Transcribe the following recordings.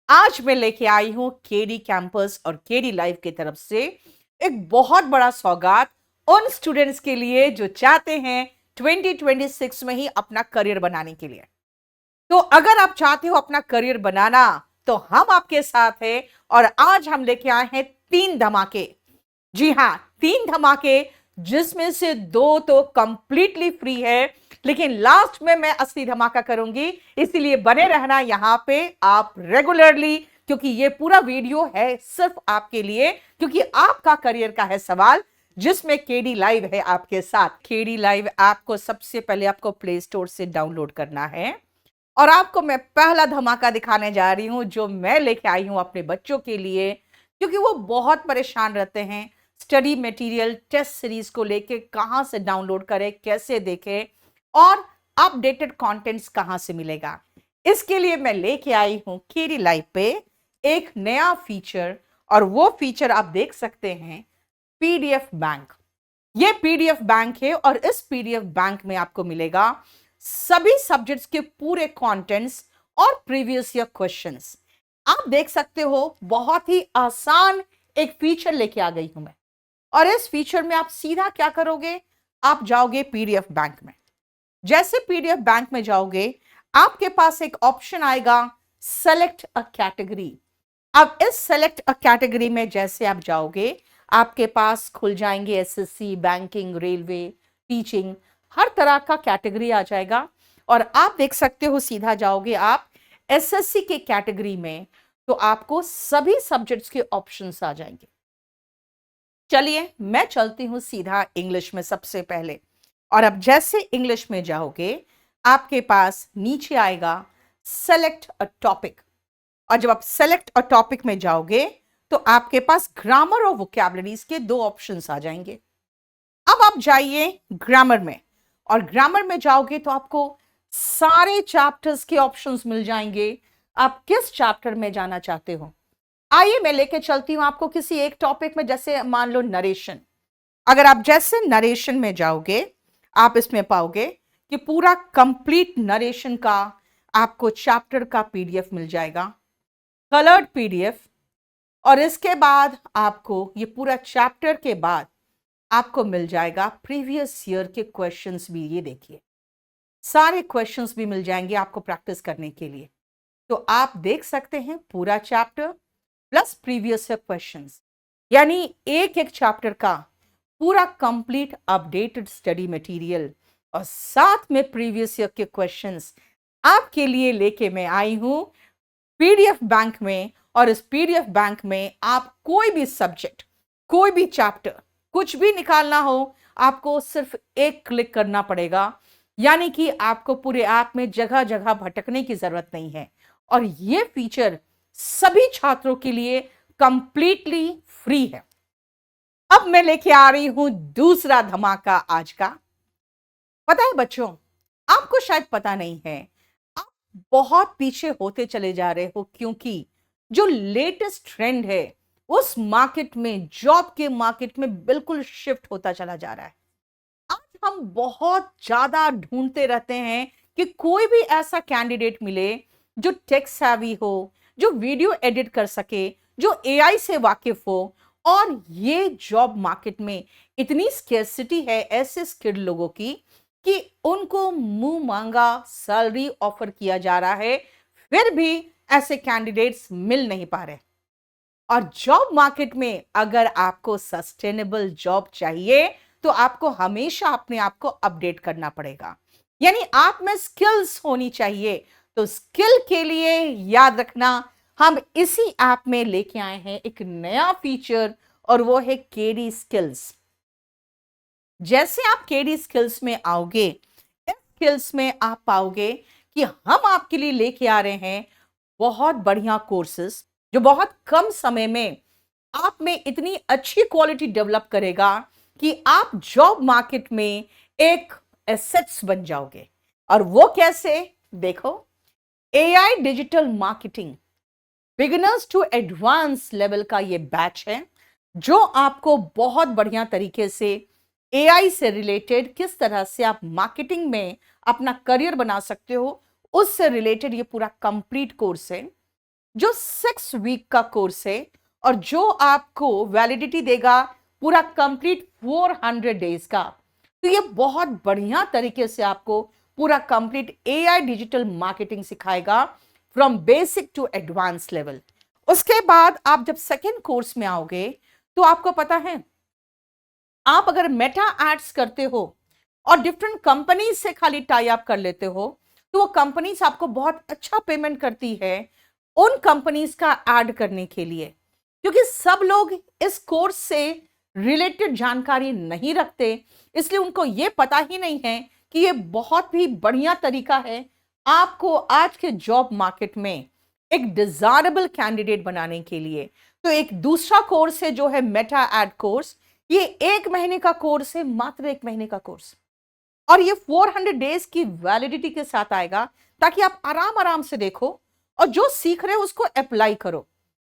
आज मैं लेके आई हूँ केडी कैंपस और केडी लाइव की तरफ से एक बहुत बड़ा सौगात उन स्टूडेंट्स के लिए जो चाहते हैं 2026 में ही अपना करियर बनाने के लिए। तो अगर आप चाहते हो अपना करियर बनाना तो हम आपके साथ हैं और आज हम लेके आए हैं 3 धमाके। जी हाँ, 3 धमाके जिसमें से 2 तो कंप्लीटली फ्री है, लेकिन लास्ट में मैं असली धमाका करूंगी। इसीलिए बने रहना यहां पे आप रेगुलरली, क्योंकि ये पूरा वीडियो है सिर्फ आपके लिए, क्योंकि आपका करियर का है सवाल जिसमें केडी लाइव है आपके साथ। केडी लाइव ऐप को सबसे पहले आपको प्ले स्टोर से डाउनलोड करना है और आपको मैं पहला धमाका दिखाने जा रही हूं जो मैं लेके आई हूं अपने बच्चों के लिए, क्योंकि वो बहुत परेशान रहते हैं स्टडी मटेरियल टेस्ट सीरीज को लेके, कहां से डाउनलोड करें, कैसे देखें और अपडेटेड कंटेंट्स कहां से मिलेगा। इसके लिए मैं लेके आई हूं केडी लाइव पे एक नया फीचर, और वो फीचर आप देख सकते हैं पीडीएफ बैंक। ये पीडीएफ बैंक है और इस पीडीएफ बैंक में आपको मिलेगा सभी सब्जेक्ट्स के पूरे कंटेंट्स और प्रीवियस ईयर क्वेश्चंस। आप देख सकते हो बहुत ही आसान एक फीचर लेके आ गई हूं मैं। और इस फीचर में आप सीधा क्या करोगे, आप जाओगे पीडीएफ बैंक में। जैसे पीडीएफ बैंक में जाओगे आपके पास एक ऑप्शन आएगा सेलेक्ट अ कैटेगरी। अब इस सेलेक्ट अ कैटेगरी में जैसे आप जाओगे आपके पास खुल जाएंगे एसएससी, बैंकिंग, रेलवे, टीचिंग, हर तरह का कैटेगरी आ जाएगा। और आप देख सकते हो सीधा जाओगे आप एसएससी के कैटेगरी में तो आपको सभी सब्जेक्ट्स के ऑप्शंस आ जाएंगे। चलिए मैं चलती हूं सीधा इंग्लिश में सबसे पहले। और अब जैसे इंग्लिश में जाओगे आपके पास नीचे आएगा सेलेक्ट अ टॉपिक। और जब आप सेलेक्ट अ टॉपिक में जाओगे तो आपके पास ग्रामर और वोकैबुलरीज के 2 ऑप्शंस आ जाएंगे। अब आप जाइए ग्रामर में, और ग्रामर में जाओगे तो आपको सारे चैप्टर्स के ऑप्शंस मिल जाएंगे। आप किस चैप्टर में जाना चाहते हो, आइए मैं लेके चलती हूं आपको किसी एक टॉपिक में, जैसे मान लो नरेशन। अगर आप जैसे नरेशन में जाओगे आप इसमें पाओगे कि पूरा कंप्लीट नरेशन का आपको चैप्टर का पीडीएफ मिल जाएगा, कलर्ड पीडीएफ। और इसके बाद आपको ये पूरा चैप्टर के बाद आपको मिल जाएगा प्रीवियस ईयर के क्वेश्चंस भी। ये देखिए सारे क्वेश्चंस भी मिल जाएंगे आपको प्रैक्टिस करने के लिए। तो आप देख सकते हैं पूरा chapter plus previous year questions, यानी एक एक चैप्टर का पूरा कंप्लीट अपडेटेड स्टडी मटेरियल और साथ में प्रीवियस ईयर के क्वेश्चंस आपके लिए लेके मैं आई हूं पीडीएफ बैंक में। और इस पीडीएफ बैंक में आप कोई भी सब्जेक्ट, कोई भी चैप्टर, कुछ भी निकालना हो आपको सिर्फ एक क्लिक करना पड़ेगा, यानी कि आपको पूरे ऐप में जगह जगह भटकने की जरूरत नहीं है। और यह फीचर सभी छात्रों के लिए कंप्लीटली फ्री है। अब मैं लेके आ रही हूं दूसरा धमाका आज का। पता है बच्चों, आपको शायद पता नहीं है, आप बहुत पीछे होते चले जा रहे हो, क्योंकि जो लेटेस्ट ट्रेंड है उस मार्केट में, जॉब के मार्केट में बिल्कुल शिफ्ट होता चला जा रहा है। आज हम बहुत ज्यादा ढूंढते रहते हैं कि कोई भी ऐसा कैंडिडेट मिले जो टेक savvy हो, जो वीडियो एडिट कर सके, जो एआई से वाकिफ हो। और ये जॉब मार्केट में इतनी स्केर्सिटी है ऐसे स्किल्ड लोगों की कि उनको मुंह मांगा सैलरी ऑफर किया जा रहा है, फिर भी ऐसे कैंडिडेट्स मिल नहीं पा रहे। और जॉब मार्केट में अगर आपको सस्टेनेबल जॉब चाहिए तो आपको हमेशा अपने आप को अपडेट करना पड़ेगा, यानी आप में स्किल्स होनी चाहिए। तो स्किल के लिए याद रखना हम इसी ऐप में लेके आए हैं एक नया फीचर, और वो है केडी स्किल्स। जैसे आप केडी स्किल्स में आओगे, इस स्किल्स में आप पाओगे कि हम आपके लिए लेके आ रहे हैं बहुत बढ़िया कोर्सेस जो बहुत कम समय में आप में इतनी अच्छी क्वालिटी डेवलप करेगा कि आप जॉब मार्केट में एक एसेट्स बन जाओगे। और वो कैसे, देखो, AI digital marketing beginners to advance level का ये बैच है जो आपको बहुत बढ़िया तरीके से एआई से रिलेटेड किस तरह से आप मार्केटिंग में अपना करियर बना सकते हो उससे रिलेटेड ये पूरा कंप्लीट कोर्स है। जो 6 वीक का कोर्स है और जो आपको वैलिडिटी देगा पूरा कंप्लीट 400 डेज का। तो ये बहुत बढ़िया तरीके से आपको पूरा कंप्लीट एआई डिजिटल मार्केटिंग सिखाएगा from basic to advance level. उसके बाद आप जब सेकेंड कोर्स में आओगे तो आपको पता है, आप अगर मेटा एड्स करते हो और डिफरेंट कंपनीज से खाली टाई अप कर लेते हो तो वो कंपनीज आपको बहुत अच्छा पेमेंट करती है उन कंपनीज का ऐड करने के लिए, क्योंकि सब लोग इस कोर्स से रिलेटेड जानकारी नहीं रखते, इसलिए उनको ये पता ही नहीं है कि ये बहुत ही बढ़िया तरीका है आपको आज के जॉब मार्केट में एक डिजायरेबल कैंडिडेट बनाने के लिए। तो एक दूसरा कोर्स है जो है मेटा एड कोर्स। ये 1 महीने का कोर्स है, मात्र 1 महीने का कोर्स, और ये 400 डेज की वैलिडिटी के साथ आएगा ताकि आप आराम आराम से देखो और जो सीख रहे हो उसको अप्लाई करो।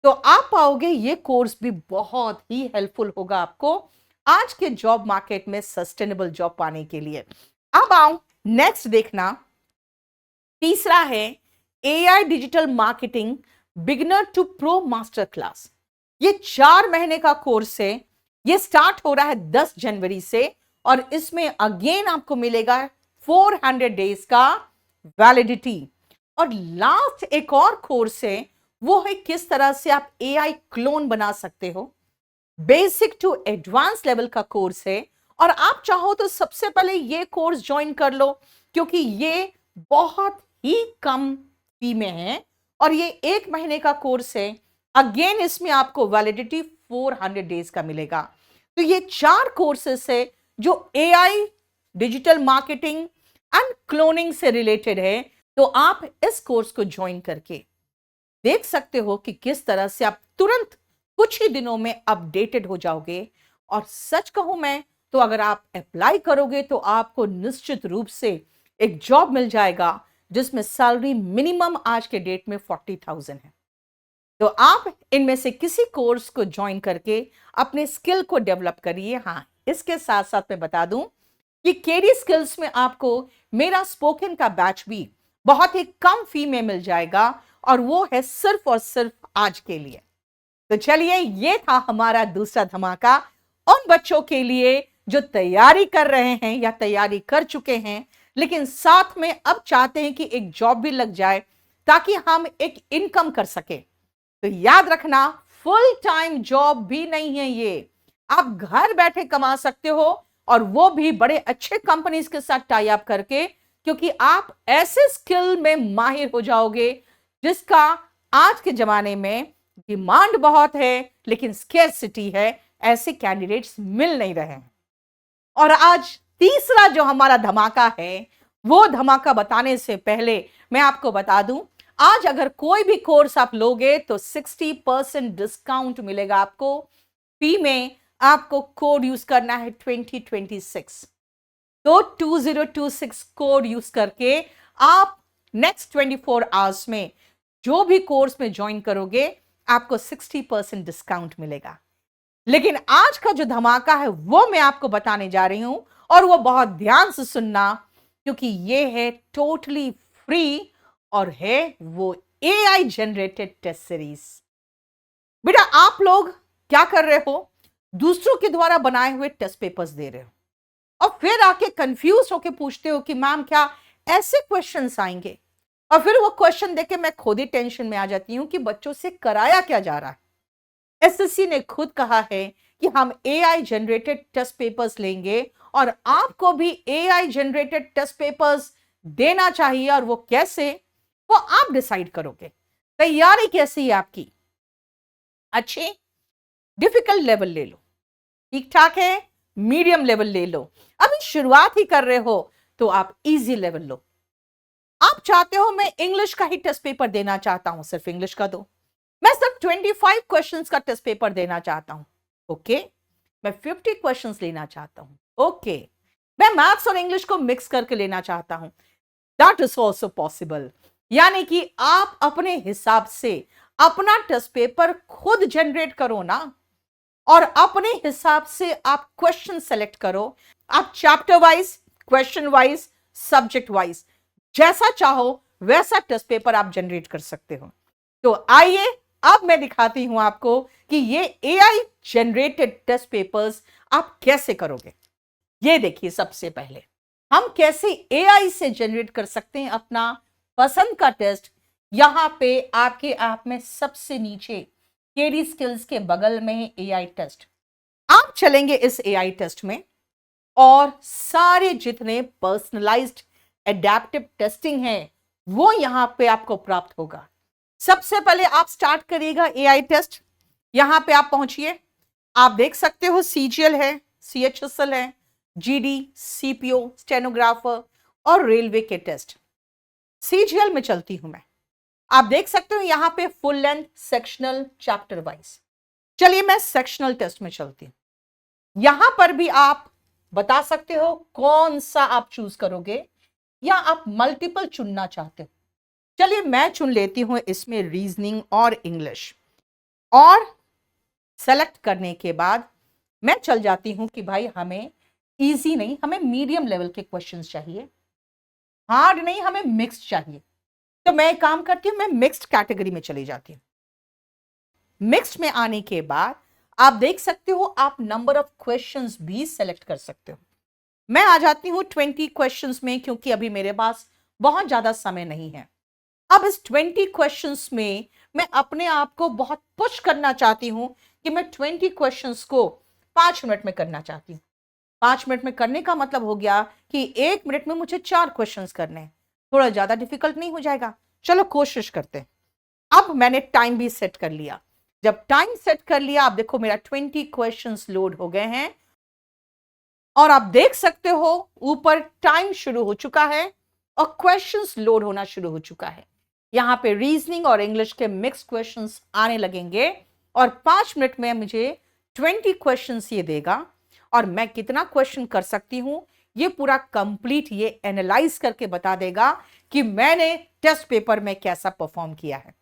तो आप पाओगे ये कोर्स भी बहुत ही हेल्पफुल होगा आपको आज के जॉब मार्केट में सस्टेनेबल जॉब पाने के लिए। अब आओ नेक्स्ट देखना, तीसरा है AI digital marketing beginner to pro master class. ये 4 महीने का कोर्स है, ये स्टार्ट हो रहा है 10 जनवरी से और इसमें अगेन आपको मिलेगा 400 डेज का वैलिडिटी। और लास्ट एक और कोर्स है, वो है किस तरह से आप एआई क्लोन बना सकते हो। बेसिक टू एडवांस लेवल का कोर्स है और आप चाहो तो सबसे पहले ये कोर्स ज्वाइन कर लो, क्योंकि ये बहुत ही कम फी में है और ये 1 महीने का कोर्स है। अगेन इसमें आपको वैलिडिटी 400 डेज का मिलेगा। तो ये 4 कोर्सेस है जो AI digital marketing and cloning से रिलेटेड है। तो आप इस कोर्स को ज्वाइन करके देख सकते हो कि किस तरह से आप तुरंत कुछ ही दिनों में अपडेटेड हो जाओगे। और सच कहूं मैं तो अगर आप अप्लाई करोगे तो आपको निश्चित रूप से एक जॉब मिल जाएगा जिसमें सैलरी मिनिमम आज के डेट में 40,000 है। तो आप इनमें से किसी कोर्स को ज्वाइन करके अपने स्किल को डेवलप करिए। हाँ, इसके साथ साथ मैं बता दूं कि केडी स्किल्स में आपको मेरा स्पोकन का बैच भी बहुत ही कम फी में मिल जाएगा और वो है सिर्फ और सिर्फ आज के लिए। तो चलिए, ये था हमारा दूसरा धमाका उन बच्चों के लिए जो तैयारी कर रहे हैं या तैयारी कर चुके हैं लेकिन साथ में अब चाहते हैं कि एक जॉब भी लग जाए ताकि हम एक इनकम कर सके। तो याद रखना, फुल टाइम जॉब भी नहीं है ये, आप घर बैठे कमा सकते हो और वो भी बड़े अच्छे कंपनीज के साथ टाई अप करके, क्योंकि आप ऐसे स्किल में माहिर हो जाओगे जिसका आज के जमाने में डिमांड बहुत है लेकिन स्केर्सिटी है, ऐसे कैंडिडेट्स मिल नहीं रहे हैं। और आज तीसरा जो हमारा धमाका है, वो धमाका बताने से पहले मैं आपको बता दूं, आज अगर कोई भी कोर्स आप लोगे तो 60% डिस्काउंट मिलेगा आपको। फी में आपको कोड यूज करना है 2026। तो 2026 कोड यूज करके आप नेक्स्ट 24 आवर्स में जो भी कोर्स में ज्वाइन करोगे आपको 60% डिस्काउंट मिलेगा। लेकिन आज का जो धमाका है वो मैं आपको बताने जा रही हूं और वो बहुत ध्यान से सुनना, क्योंकि ये है टोटली फ्री और है वो एआई जनरेटेड टेस्ट सीरीज। बेटा, आप लोग क्या कर रहे हो, दूसरों के द्वारा बनाए हुए टेस्ट पेपर्स दे रहे हो और फिर आके कंफ्यूज होके पूछते हो कि मैम क्या ऐसे क्वेश्चंस आएंगे, और फिर वो क्वेश्चन देख के मैं खुद ही टेंशन में आ जाती हूं कि बच्चों से कराया क्या जा रहा है। एसएससी ने खुद कहा है कि हम एआई जनरेटेड टेस्ट पेपर्स लेंगे और आपको भी एआई जनरेटेड टेस्ट पेपर्स देना चाहिए, और वो कैसे, वो आप डिसाइड करोगे। तैयारी कैसी है आपकी, अच्छी डिफिकल्ट लेवल ले लो, ठीक ठाक है मीडियम लेवल ले लो, अभी शुरुआत ही कर रहे हो तो आप इजी लेवल लो। आप चाहते हो मैं इंग्लिश का ही टेस्ट पेपर देना चाहता हूं, सिर्फ इंग्लिश का दो, मैं सिर्फ 25 क्वेश्चंस का टेस्ट पेपर देना चाहता हूं, ओके, मैं 50 क्वेश्चंस लेना चाहता हूं, ओके, मैं मैथ्स और इंग्लिश को मिक्स करके लेना चाहता हूं, दैट इज ऑल्सो पॉसिबल। यानी कि आप अपने हिसाब से अपना टेस्ट पेपर खुद जनरेट करो ना, और अपने हिसाब से आप क्वेश्चन सेलेक्ट करो। आप chapter wise, question wise, subject wise जैसा चाहो वैसा टेस्ट पेपर आप जनरेट कर सकते हो। तो आइए अब मैं दिखाती हूं आपको कि ये एआई जनरेटेड टेस्ट पेपर्स आप कैसे करोगे। ये देखिए, सबसे पहले हम कैसे एआई से जनरेट कर सकते हैं अपना पसंद का टेस्ट। यहां पे आपके ऐप में सबसे नीचे केडी स्किल्स के बगल में है एआई टेस्ट। आप चलेंगे इस एआई टेस्ट में और सारे जितने पर्सनलाइज्ड एडेप्टिव टेस्टिंग है वो यहां पे आपको प्राप्त होगा। सबसे पहले आप स्टार्ट करिएगा एआई टेस्ट। यहां पे आप पहुंचिए, आप देख सकते हो सीजीएल है, सीएचएसएल है, जीडी, सीपीओ, स्टेनोग्राफर और रेलवे के टेस्ट। सीजीएल में चलती हूं मैं। आप देख सकते हो यहां पे full length, sectional, chapter wise. चलिए मैं सेक्शनल टेस्ट में चलती हूं। यहां पर भी आप बता सकते हो कौन सा आप चूज करोगे या आप मल्टीपल चुनना चाहते हो। चलिए मैं चुन लेती हूं इसमें रीजनिंग और इंग्लिश। और सेलेक्ट करने के बाद मैं चल जाती हूं कि भाई हमें इजी नहीं, हमें मीडियम लेवल के क्वेश्चंस चाहिए, हार्ड नहीं, हमें मिक्स्ड चाहिए। तो मैं एक काम करती हूं, मैं मिक्स्ड कैटेगरी में चली जाती हूं। मिक्स्ड में आने के बाद आप देख सकते हो आप नंबर ऑफ क्वेश्चंस भी सेलेक्ट कर सकते हो। मैं आ जाती हूं 20 क्वेश्चंस में, क्योंकि अभी मेरे पास बहुत ज्यादा समय नहीं है। अब इस 20 क्वेश्चंस में मैं अपने आप को बहुत पुश करना चाहती हूं कि मैं 20 क्वेश्चंस को 5 मिनट में करना चाहती हूं। 5 मिनट में करने का मतलब हो गया कि 1 मिनट में मुझे 4 क्वेश्चंस करने हैं। थोड़ा ज्यादा डिफिकल्ट नहीं हो जाएगा? चलो कोशिश करते हैं। अब मैंने टाइम भी सेट कर लिया। जब टाइम सेट कर लिया, आप देखो मेरा 20 क्वेश्चंस लोड हो गए हैं और आप देख सकते हो ऊपर टाइम शुरू हो चुका है और क्वेश्चंस लोड होना शुरू हो चुका है। यहां पे रीजनिंग और इंग्लिश के मिक्स क्वेश्चंस आने लगेंगे और 5 मिनट में मुझे 20 क्वेश्चंस ये देगा और मैं कितना क्वेश्चन कर सकती हूं ये पूरा कंप्लीट ये एनालाइज करके बता देगा कि मैंने टेस्ट पेपर में कैसा परफॉर्म किया है।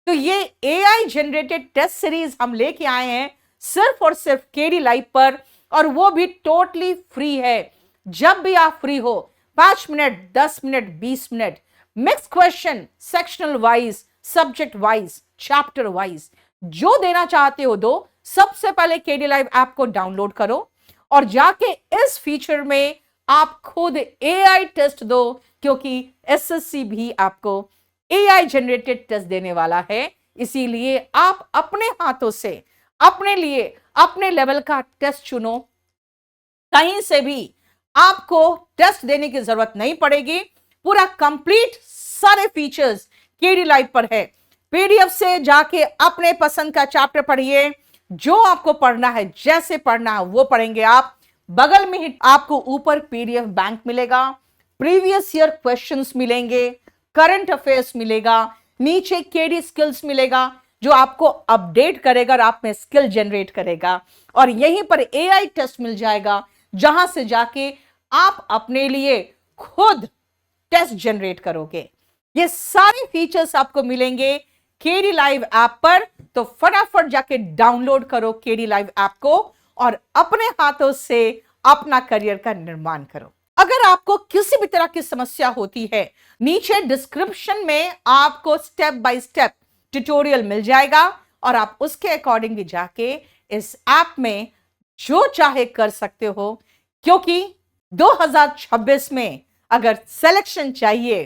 तो ये एआई जनरेटेड टेस्ट सीरीज हम लेके आए हैं सिर्फ और सिर्फ केडी लाइव पर, और वो भी टोटली फ्री है। जब भी आप फ्री हो, 5 minute, 10 minute, 20 minute, mix question, sectional wise, subject wise, chapter wise, जो देना चाहते हो दो। सबसे पहले केडी लाइव ऐप को डाउनलोड करो और जाके इस फीचर में आप खुद एआई टेस्ट दो, क्योंकि एसएससी भी आपको एआई जनरेटेड टेस्ट देने वाला है। इसीलिए आप अपने हाथों से अपने लिए अपने लेवल का टेस्ट चुनो। कहीं से भी आपको टेस्ट देने की जरूरत नहीं पड़ेगी। पूरा कंप्लीट सारे फीचर्स केडी लाइव पर है। पीडीएफ से जाके अपने पसंद का चैप्टर पढ़िए, जो आपको पढ़ना है, जैसे पढ़ना है वो पढ़ेंगे आप। बगल में ही आपको ऊपर पीडीएफ बैंक मिलेगा, प्रीवियस ईयर क्वेश्चंस मिलेंगे, करंट अफेयर्स मिलेगा, नीचे केडी स्किल्स मिलेगा जो आपको अपडेट करेगा और आप में स्किल जनरेट करेगा, और यहीं पर एआई टेस्ट मिल जाएगा जहां से जाके आप अपने लिए खुद टेस्ट जनरेट करोगे। ये सारे फीचर्स आपको मिलेंगे केडी लाइव ऐप पर। तो फटाफट जाके डाउनलोड करो केडी लाइव ऐप को और अपने हाथों से अपना करियर का निर्माण करो। अगर आपको किसी भी तरह की समस्या होती है, नीचे डिस्क्रिप्शन में आपको स्टेप बाय स्टेप ट्यूटोरियल मिल जाएगा और आप उसके अकॉर्डिंग भी जाके इस ऐप में जो चाहे कर सकते हो, क्योंकि 2026 में अगर सिलेक्शन चाहिए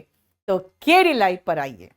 तो केडी लाइव पर आइए।